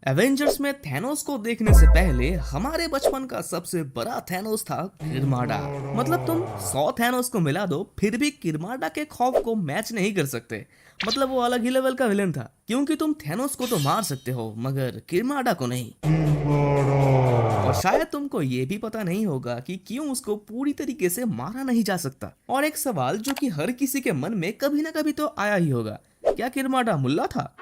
Avengers में Thanos को देखने से पहले हमारे बचपन का सबसे बड़ा थैनोस था किरमाडा। मतलब तुम 100 थैनोस को मिला दो फिर भी किरमाडा के खौफ को मैच नहीं कर सकते। मतलब वो अलग ही लेवल का विलन था, क्योंकि तुम थैनोस को तो मार सकते हो मगर किरमाडा को नहीं। और शायद तुमको ये भी पता नहीं होगा कि क्यों उसको पूरी तरीके से मारा नहीं जा सकता। और एक सवाल जो कि हर किसी के मन में कभी ना कभी तो आया ही होगा, क्या किरमाडा मुल्ला था?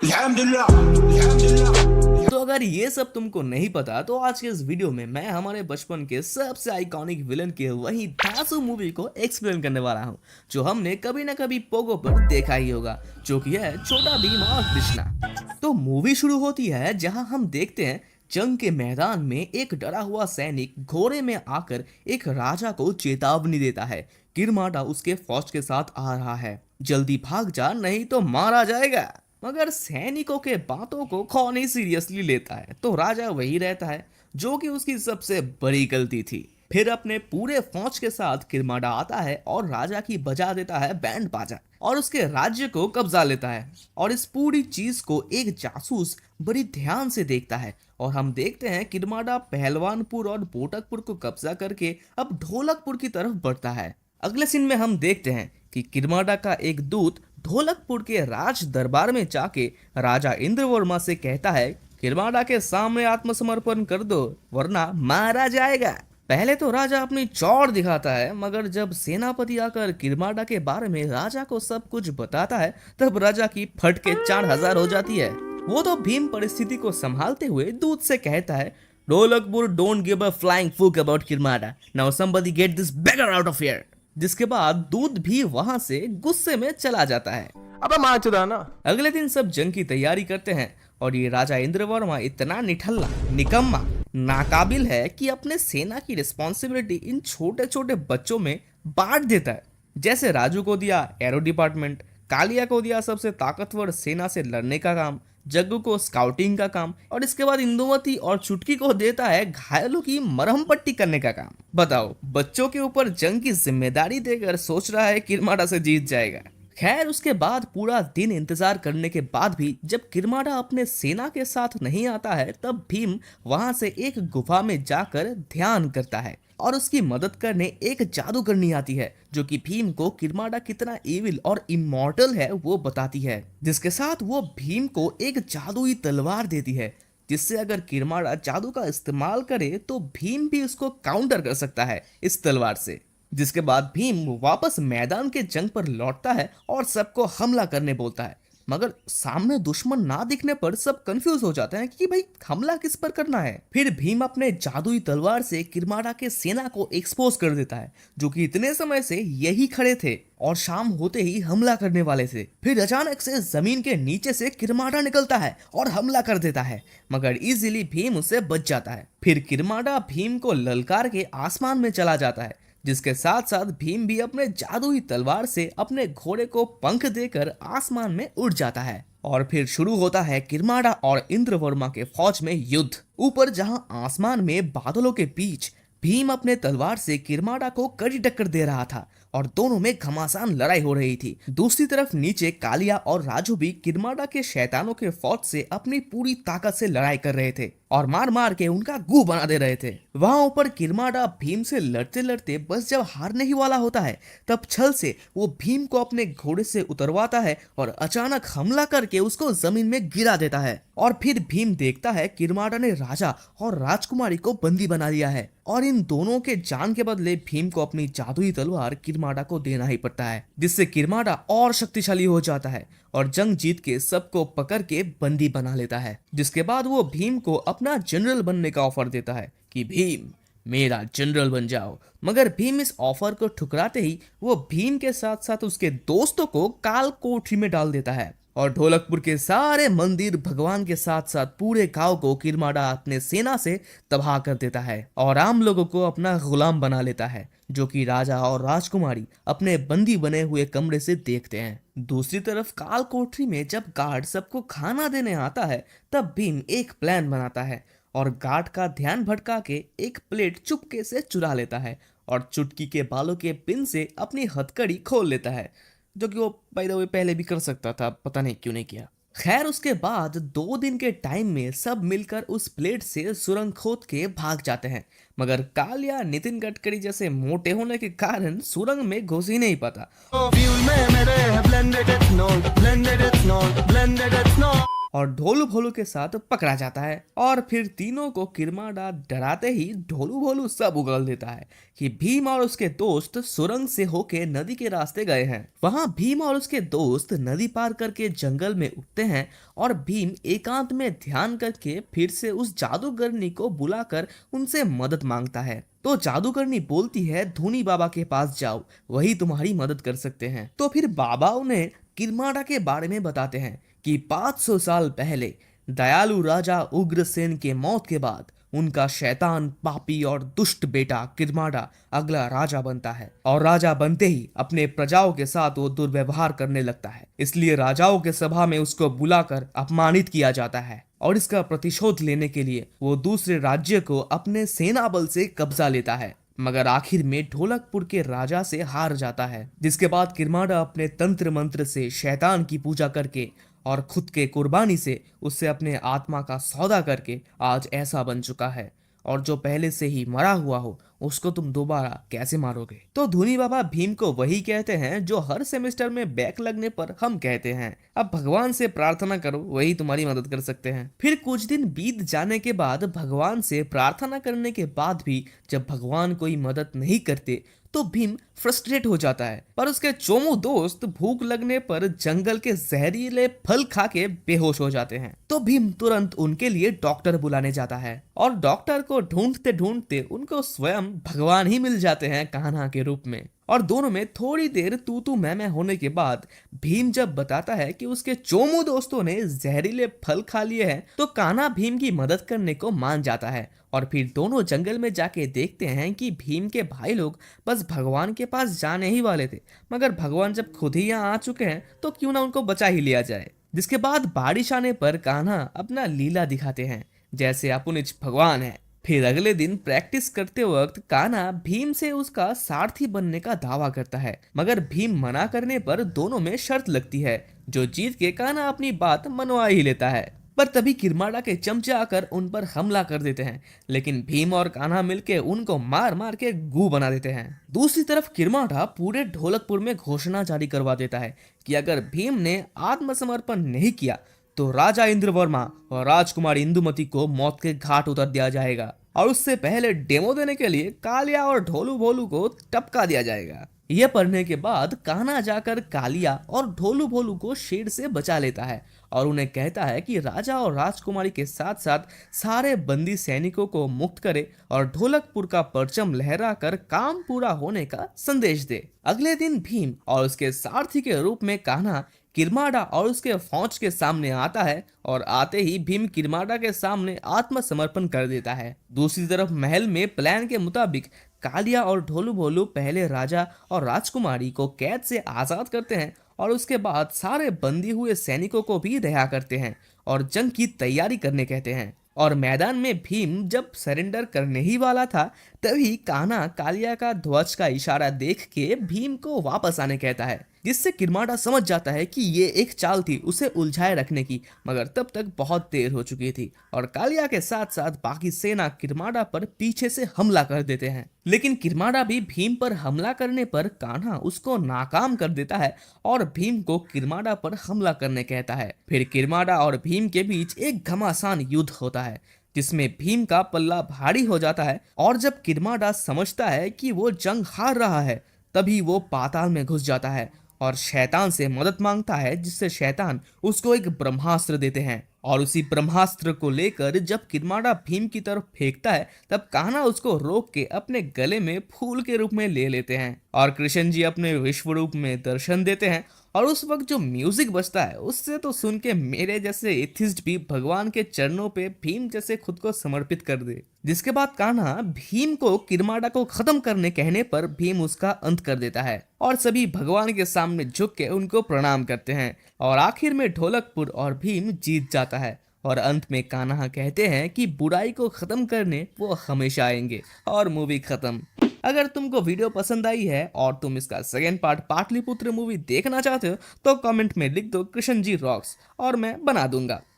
तो अगर ये सब तुमको नहीं पता तो आज के इस वीडियो में मैं हमारे बचपन के सबसे आइकॉनिक विलन के वही धांसू मूवी को एक्सप्लेन करने वाला हूँ, जो हमने कभी ना कभी पोगो पर देखा ही होगा, जो कि है छोटा भीम और कृष्णा। तो मूवी शुरू होती है जहां हम देखते हैं जंग के मैदान में एक डरा हुआ सैनिक घोड़े में आकर एक राजा को चेतावनी देता है। किरमाडा उसके फौज के साथ आ रहा है, जल्दी भाग जा नहीं तो मारा जाएगा। मगर सैनिकों के बातों को कौन ही सीरियसली लेता है, तो राजा वही रहता है, जो कि उसकी सबसे बड़ी गलती थी। फिर अपने पूरे फौज के साथ किरमाडा आता है और राजा की बजा देता है बैंड बाजा और उसके राज्य को कब्जा लेता है। और इस पूरी चीज को एक जासूस बड़ी ध्यान से देखता है और हम देखते हैं किरमाडा पहलवानपुर और बोटकपुर को कब्जा करके अब ढोलकपुर की तरफ बढ़ता है। अगले सीन में हम देखते हैं कि किरमाडा का एक दूत ढोलकपुर के राज दरबार में जाके राजा इंद्रवर्मा से कहता है किरमाडा के सामने आत्मसमर्पण कर दो वरना मारा जाएगा। पहले तो राजा अपनी चौड़ दिखाता है, मगर जब सेनापति आकर किरमाडा के बारे में राजा को सब कुछ बताता है तब राजा की फट के 4000 हो जाती है। वो तो भीम परिस्थिति को संभालते हुए दूत से कहता है Dholakpur don't give a flying fook about Kirmada, now somebody get this beggar out of here. जिसके बाद दूत भी वहां से गुस्से में चला जाता है। अबे मार चुदा ना। अगले दिन सब जंग की तैयारी करते हैं और ये राजा इंद्रवर्मा इतना निठल्ला, निकम्मा, नाकाबिल है कि अपने सेना की रिस्पॉन्सिबिलिटी इन छोटे छोटे बच्चों में बांट देता है। जैसे राजू को दिया एरो डिपार्टमेंट, कालिया को दिया सबसे ताकतवर सेना से लड़ने का काम, जग्गू को स्काउटिंग का काम और इसके बाद इंदुमती और चुटकी को देता है घायलों की मरहम पट्टी करने का काम। बताओ, बच्चों के ऊपर जंग की जिम्मेदारी देकर सोच रहा है किरमाडा से जीत जाएगा। खैर, उसके बाद पूरा दिन इंतजार करने के बाद भी जब किरमाडा अपने सेना के साथ नहीं आता है तब भीम वहां से एक गुफा में जाकर ध्यान करता है और उसकी मदद करने एक जादूगरनी आती है, जो कि भीम को किरमाडा कितना एविल और इमॉर्टल है वो बताती है। जिसके साथ वो भीम को एक जादुई तलवार देती है, जिससे अगर किरमाडा जादू का इस्तेमाल करे तो भीम भी उसको काउंटर कर सकता है इस तलवार से। जिसके बाद भीम वापस मैदान के जंग पर लौटता है और सबको हमला करने बोलता है, मगर सामने दुश्मन ना दिखने पर सब कंफ्यूज हो जाते हैं कि भाई हमला किस पर करना है। फिर भीम अपने जादुई तलवार से किरमाडा के सेना को एक्सपोज कर देता है, जो कि इतने समय से यही खड़े थे और शाम होते ही हमला करने वाले थे। फिर अचानक से जमीन के नीचे से किरमाडा निकलता है और हमला कर देता है, मगर इजीली भीम उससे बच जाता है। फिर किरमाडा भीम को ललकार के आसमान में चला जाता है, जिसके साथ साथ भीम भी अपने जादुई तलवार से अपने घोड़े को पंख देकर आसमान में उड़ जाता है। और फिर शुरू होता है किरमाडा और इंद्रवर्मा के फौज में युद्ध। ऊपर जहां आसमान में बादलों के बीच भीम अपने तलवार से किरमाडा को कड़ी टक्कर दे रहा था और दोनों में घमासान लड़ाई हो रही थी। दूसरी तरफ नीचे कालिया और राजू भी किरमाडा के शैतानों के फौज से अपनी पूरी ताकत से लड़ाई कर रहे थे और मार मार के उनका गू बना दे रहे थे। वहां ऊपर किरमाडा भीम से लड़ते लड़ते बस जब हारने ही वाला होता है तब छल से वो भीम को अपने घोड़े से उतरवाता है और अचानक हमला करके उसको जमीन में गिरा देता है। और फिर भीम देखता है किरमाडा ने राजा और राजकुमारी को बंदी बना लिया है और इन दोनों के जान के बदले भीम को अपनी जादुई तलवार किरमाडा को देना ही पड़ता है, जिससे किरमाडा और शक्तिशाली हो जाता है और जंग जीत के सबको पकड़ के बंदी बना लेता है। जिसके बाद वो भीम को अपना जनरल बनने का ऑफर देता है कि भीम मेरा जनरल बन जाओ। मगर भीम इस ऑफर को ठुकराते ही वो भीम के साथ साथ उसके दोस्तों को काल कोठरी में डाल देता है और ढोलकपुर के सारे मंदिर भगवान के साथ साथ पूरे गांव को किरमाडा अपने सेना से तबाह कर देता है और आम लोगों को अपना गुलाम बना लेता है, जो कि राजा और राजकुमारी अपने बंदी बने हुए कमरे से देखते हैं। दूसरी तरफ काल कोठरी में जब गार्ड सबको खाना देने आता है तब भीम एक प्लान बनाता है और गार्ड का ध्यान भटका के एक प्लेट चुपके से चुरा लेता है और चुटकी के बालों के पिन से अपनी हथकड़ी खोल लेता है, जो कि वो बाय द वे पहले भी कर सकता था, पता नहीं क्यों नहीं किया। खैर उसके बाद 2 दिन के टाइम में सब मिलकर उस प्लेट से सुरंग खोद के भाग जाते हैं, मगर कालिया नितिन गडकरी जैसे मोटे होने के कारण सुरंग में घुस ही नहीं पाता। फ्यूल में मेरे है blended ethanol, blended ethanol, blended ethanol. और ढोलू भोलू के साथ पकड़ा जाता है और फिर तीनों को किरमाड़ा डराते ही ढोलू भोलू सब उगल देता है कि भीम और उसके दोस्त सुरंग से होके नदी के रास्ते गए हैं। वहां भीम और उसके दोस्त नदी पार करके जंगल में उठते हैं और भीम एकांत में ध्यान करके फिर से उस जादूगरनी को बुलाकर उनसे मदद मांगता है। तो जादूगरनी बोलती है धूनी बाबा के पास जाओ, वही तुम्हारी मदद कर सकते हैं। तो फिर बाबा उन्हें किरमाड़ा के बारे में बताते हैं कि 500 साल पहले दयालु राजा उग्रसेन के मौत के बाद उनका शैतान पापी और दुष्ट बेटा किरमाड़ा अगला राजा बनता है और राजा बनते ही अपने प्रजाओं के साथ वो दुर्व्यवहार करने लगता है। इसलिए राजाओं के सभा में उसको बुलाकर अपमानित किया जाता है और इसका प्रतिशोध लेने के लिए वो दूसरे राज्य को अपने सेना बल से कब्जा लेता है, मगर आखिर में ढोलकपुर के राजा से हार जाता है। जिसके बाद किरमाड़ा अपने तंत्र मंत्र से शैतान की पूजा करके और खुद के कुर्बानी से उससे अपने आत्मा का सौदा करके आज ऐसा बन चुका है, और जो पहले से ही मरा हुआ हो उसको तुम दोबारा कैसे मारोगे। तो धूनी बाबा भीम को वही कहते हैं जो हर सेमेस्टर में बैक लगने पर हम कहते हैं, अब भगवान से प्रार्थना करो, वही तुम्हारी मदद कर सकते हैं। फिर कुछ दिन बीत जाने के बाद भगवान से प्रार्थना करने के बाद भी जब भगवान कोई मदद नहीं करते तो भीम फ्रस्ट्रेट हो जाता है, पर उसके चोमू दोस्त भूख लगने पर जंगल के जहरीले फल खा के बेहोश हो जाते हैं। तो भीम तुरंत उनके लिए डॉक्टर बुलाने जाता है और डॉक्टर को ढूंढते ढूंढते उनको स्वयं भगवान ही मिल जाते हैं कान्हा के रूप में। और दोनों में थोड़ी देर तू तू मैं होने के बाद भीम जब बताता है कि उसके चोमू दोस्तों ने जहरीले फल खा लिए हैं, तो कान्हा भीम की मदद करने को मान जाता है। और फिर दोनों जंगल में जाके देखते हैं कि भीम के भाई लोग बस भगवान के पास जाने ही वाले थे, मगर भगवान जब खुद ही यहाँ आ चुके हैं तो क्यों ना उनको बचा ही लिया जाए। जिसके बाद बारिश आने पर कान्हा अपना लीला दिखाते हैं जैसे अपुनिज भगवान है। फिर अगले दिन प्रैक्टिस करते वक्त कान्हा भीम से उसका सारथी बनने का दावा करता है, मगर भीम मना करने पर दोनों में शर्त लगती है, जो जीत के कान्हा अपनी बात मनवा ही लेता है। पर तभी किरमाड़ा के चमचे आकर उन पर हमला कर देते हैं, लेकिन भीम और कान्हा मिलके उनको मार मार के गू बना देते हैं। दूसरी तरफ किरमाड़ा पूरे ढोलकपुर में घोषणा जारी करवा देता है कि अगर भीम ने आत्मसमर्पण नहीं किया तो राजा इंद्रवर्मा और राजकुमारी इंदुमती को मौत के घाट उतर दिया जाएगा, और उससे पहले डेमो देने के लिए कालिया और ढोलू भोलू को टपका दिया जाएगा। यह पढ़ने के बाद कान्हा जाकर कालिया और ढोलू भोलू को शेर से बचा लेता है और उन्हें कहता है कि राजा और राजकुमारी के साथ साथ सारे बंदी सैनिकों को मुक्त करे और ढोलकपुर का परचम लहरा कर काम पूरा होने का संदेश दे। अगले दिन भीम और उसके सारथी के रूप में कान्हा किरमाड़ा और उसके फौज के सामने आता है और आते ही भीम किरमाड़ा के सामने आत्मसमर्पण कर देता है। दूसरी तरफ महल में प्लान के मुताबिक कालिया और ढोलू भोलू पहले राजा और राजकुमारी को कैद से आजाद करते हैं और उसके बाद सारे बंदी हुए सैनिकों को भी रिहा करते हैं और जंग की तैयारी करने कहते हैं। और मैदान में भीम जब सरेंडर करने ही वाला था तभी कान्हा कालिया का ध्वज का इशारा देख के भीम को वापस आने कहता है, जिससे किरमाड़ा समझ जाता है कि ये एक चाल थी उसे उलझाए रखने की, मगर तब तक बहुत देर हो चुकी थी और कालिया के साथ साथ बाकी सेना किरमाड़ा पर पीछे से हमला कर देते हैं। लेकिन किरमाड़ा भी भीम पर हमला करने पर कान्हा उसको नाकाम कर देता है और भीम को किरमाड़ा पर हमला करने कहता है। फिर किरमाड़ा और भीम के बीच एक घमासान युद्ध होता है जिसमें भीम का पल्ला भारी हो जाता है, और जब किरमाड़ा समझता है कि वो जंग हार रहा है तभी वो पाताल में घुस जाता है और शैतान से मदद मांगता है, जिससे शैतान उसको एक ब्रह्मास्त्र देते हैं। और उसी ब्रह्मास्त्र को लेकर जब किरमाड़ा भीम की तरफ फेंकता है तब कान्हा उसको रोक के अपने गले में फूल के रूप में ले लेते हैं और कृष्ण जी अपने विश्व रूप में दर्शन देते हैं। और उस वक्त जो म्यूजिक बजता है उससे तो सुन के मेरे जैसे एथिस्ट भी भगवान के चरणों पे भीम जैसे खुद को समर्पित कर दे। जिसके बाद कान्हा भीम को किरमाड़ा को खत्म करने कहने पर भीम उसका अंत कर देता है और सभी भगवान के सामने झुक के उनको प्रणाम करते हैं और आखिर में ढोलकपुर और भीम जीत जाता है। और अंत में कान्हा कहते हैं कि बुराई को खत्म करने वो हमेशा आएंगे, और मूवी खत्म। अगर तुमको वीडियो पसंद आई है और तुम इसका सेकेंड पार्ट पाटलिपुत्र मूवी देखना चाहते हो तो कमेंट में लिख दो कृष्ण जी रॉक्स और मैं बना दूंगा।